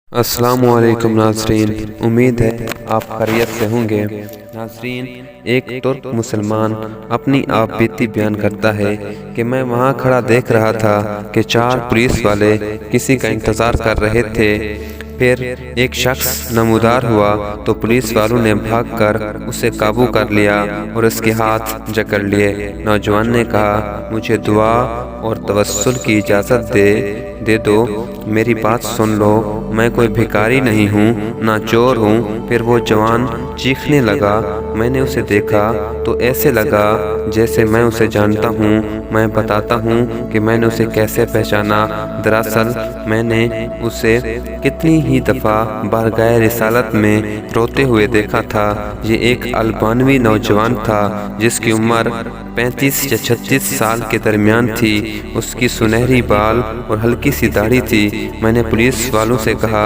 अस्सलाम वालेकुम नाज़रीन, उम्मीद है आप खैरियत से होंगे। नाज़रीन, एक तुर्क मुसलमान अपनी आप बीती बयान करता है कि मैं वहाँ खड़ा देख रहा था कि 4 पुलिस वाले किसी का इंतज़ार कर रहे थे। फिर एक शख्स नमूदार हुआ तो पुलिस वालों ने भागकर उसे काबू कर लिया और उसके हाथ जकड़ लिए। नौजवान ने कहा, मुझे दुआ और तवस्सुल की इजाज़त दे दो, मेरी बात सुन लो, मैं कोई भिखारी नहीं हूँ, ना चोर हूँ। फिर वो जवान चीखने लगा। मैंने उसे देखा तो ऐसे लगा जैसे मैं उसे जानता हूँ। मैं बताता हूँ कि मैंने उसे कैसे पहचाना। दरअसल मैंने उसे कितनी ही दफ़ा बारगाह रिसालत में रोते हुए देखा था। ये एक अल्बानवी नौजवान था जिसकी उम्र 35 या 36 साल के दरमियान थी। उसकी सुनहरी बाल और हल्की सी दाढ़ी थी। मैंने पुलिस वालों से कहा,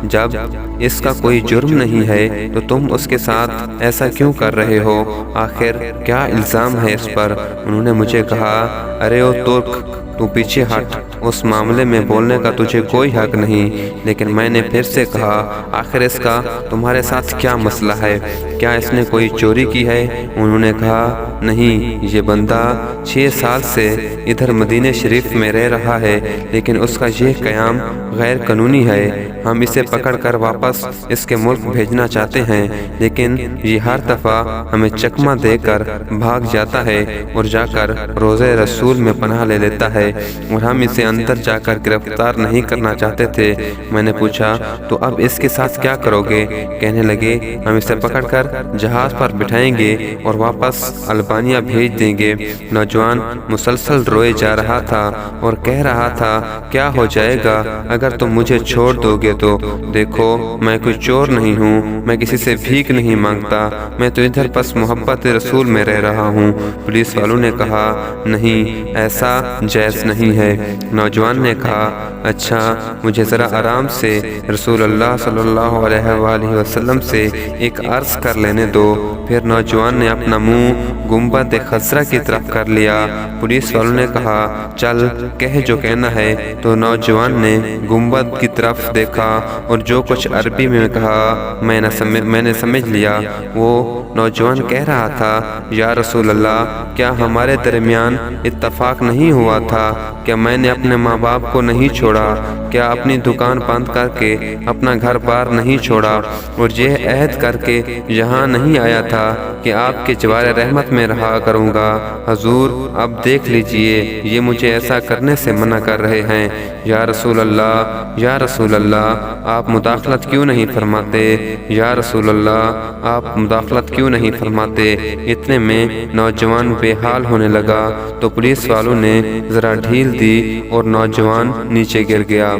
जब इसका कोई जुर्म नहीं है तो तुम उसके साथ ऐसा क्यों कर रहे हो? आखिर क्या इल्ज़ाम है इस पर? उन्होंने मुझे कहा, अरे ओ तुर्क, तू पीछे हट, उस मामले में बोलने का तुझे कोई हक नहीं। लेकिन मैंने फिर से कहा, आखिर इसका तुम्हारे साथ क्या मसला है? क्या इसने कोई चोरी की है? उन्होंने कहा, नहीं, ये बंदा 6 साल से इधर मदीने शरीफ में रह रहा है, लेकिन उसका ये क़याम गैर कानूनी है। हम इसे पकड़कर वापस इसके मुल्क भेजना चाहते हैं, लेकिन ये हर दफ़ा हमें चकमा देकर भाग जाता है और जाकर रोज़े रसूल में पनाह ले लेता है, और हम इसे अंदर जाकर गिरफ्तार नहीं करना चाहते थे। मैंने पूछा, तो अब इसके साथ क्या करोगे? कहने लगे, हम इसे पकड़कर जहाज़ पर बिठाएंगे और वापस अल्बानिया भेज देंगे। नौजवान मुसलसल रोए जा रहा था और कह रहा था, क्या हो जाएगा अगर तुम मुझे छोड़ दोगे तो? देखो, मैं कोई चोर नहीं हूँ, मैं किसी से भीख नहीं मांगता, मैं तो इधर बस मोहब्बत रसूल में रह रहा हूँ। पुलिस वालों ने कहा, नहीं, ऐसा जायज़ नहीं है। नौजवान ने कहा, अच्छा, मुझे ज़रा आराम से रसूल अल्लाह सल्लल्लाहु अलैहि वसल्लम से एक अर्ज़ कर लेने दो। फिर नौजवान ने अपना मुंह गुंबद खज़रा की तरफ कर लिया। पुलिस वालों ने कहा, चल कह जो कहना है। तो नौजवान ने गुंबद की तरफ देखा और जो कुछ अरबी में कहा मैंने समझ लिया। वो नौजवान कह रहा था, या रसूल अल्लाह, क्या हमारे दरमियान इत्तफाक नहीं हुआ था? क्या मैंने अपने माँ बाप को नहीं छोड़ा? क्या अपनी दुकान बंद करके अपना घर बार नहीं छोड़ा और यह अहद करके यहाँ नहीं आया था कि आपके जवार रहमत में रहा करूँगा? हजूर, अब देख लीजिए, ये मुझे ऐसा करने से मना कर रहे हैं। या रसूल अल्लाह, या रसूल अल्लाह, आप मुदाखलत क्यों नहीं फरमाते? या रसूल अल्लाह, आप मुदाखलत क्यों नहीं फरमाते? इतने में नौजवान बेहाल होने लगा तो पुलिस वालों ने ज़रा ढील दी और नौजवान नीचे गिर गया।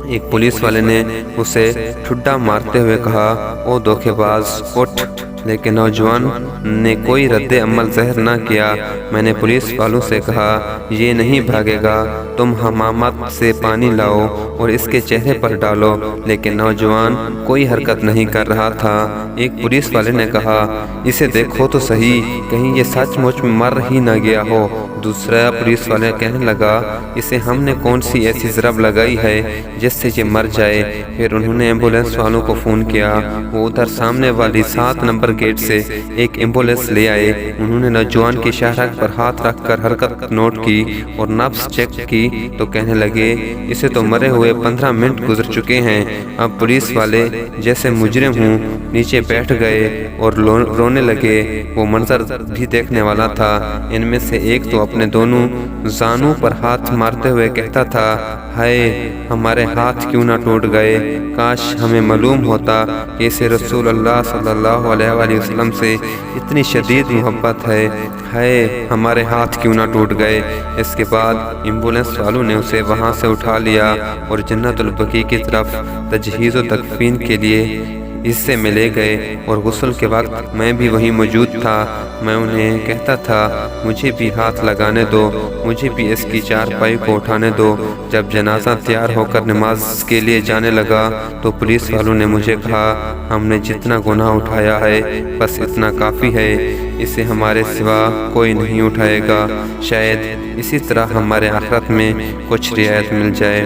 एक पुलिस वाले ने उसे ठुड्डा मारते हुए कहा, ओ धोखेबाज, उठ। लेकिन नौजवान ने कोई रद्द अमल ज़हर न किया। मैंने पुलिस वालों से कहा, ये नहीं भागेगा, तुम हमामत से पानी लाओ और इसके चेहरे पर डालो। लेकिन नौजवान कोई हरकत नहीं कर रहा था। एक पुलिस वाले ने कहा, इसे देखो तो सही, कहीं ये सचमुच में मर ही न गया हो। दूसरा पुलिस वाले कहने लगा, इसे हमने कौन सी ऐसी ज़रब लगाई है जिससे ये मर जाए? फिर उन्होंने एम्बुलेंस वालों को फ़ोन किया। वो उधर सामने वाली 7 नंबर गेट से एक एम्बुलेंस ले आए। उन्होंने नौजवान की शहरा पर हाथ रखकर हरकत नोट की और नब्ज़ चेक की तो कहने लगे, इसे तो मरे हुए 15 मिनट गुजर चुके हैं। अब पुलिस वाले जैसे मुजरिम हूँ नीचे बैठ गए और रोने लगे। वो मंजर भी देखने वाला था। इनमें से एक तो अपने दोनों जानों पर हाथ मारते हुए कहता था, हाय, हमारे हाथ क्यों ना टूट गए? काश हमें मालूम होता कि इसे रसूल अल्लाह सल्लल्लाहु अलैहि वसल्लम से इतनी शदीद मोहब्बत है। हाय, हमारे हाथ क्यों ना टूट गए? इसके बाद एम्बुलेंस वालों ने उसे वहां से उठा लिया और जन्नतुल बकी की तरफ तजहीज़ व तकफीन के लिए हिस्से में ले गए। और गुस्ल के वक्त मैं भी वहीं मौजूद था। मैं उन्हें कहता था, मुझे भी हाथ लगाने दो, मुझे भी इसकी चारपाई को उठाने दो। जब जनाजा तैयार होकर नमाज के लिए जाने लगा तो पुलिस वालों ने मुझे कहा, हमने जितना गुनाह उठाया है बस इतना काफ़ी है, इसे हमारे सिवा कोई नहीं उठाएगा। शायद इसी तरह हमारे आखिरत में कुछ रियायत मिल जाए।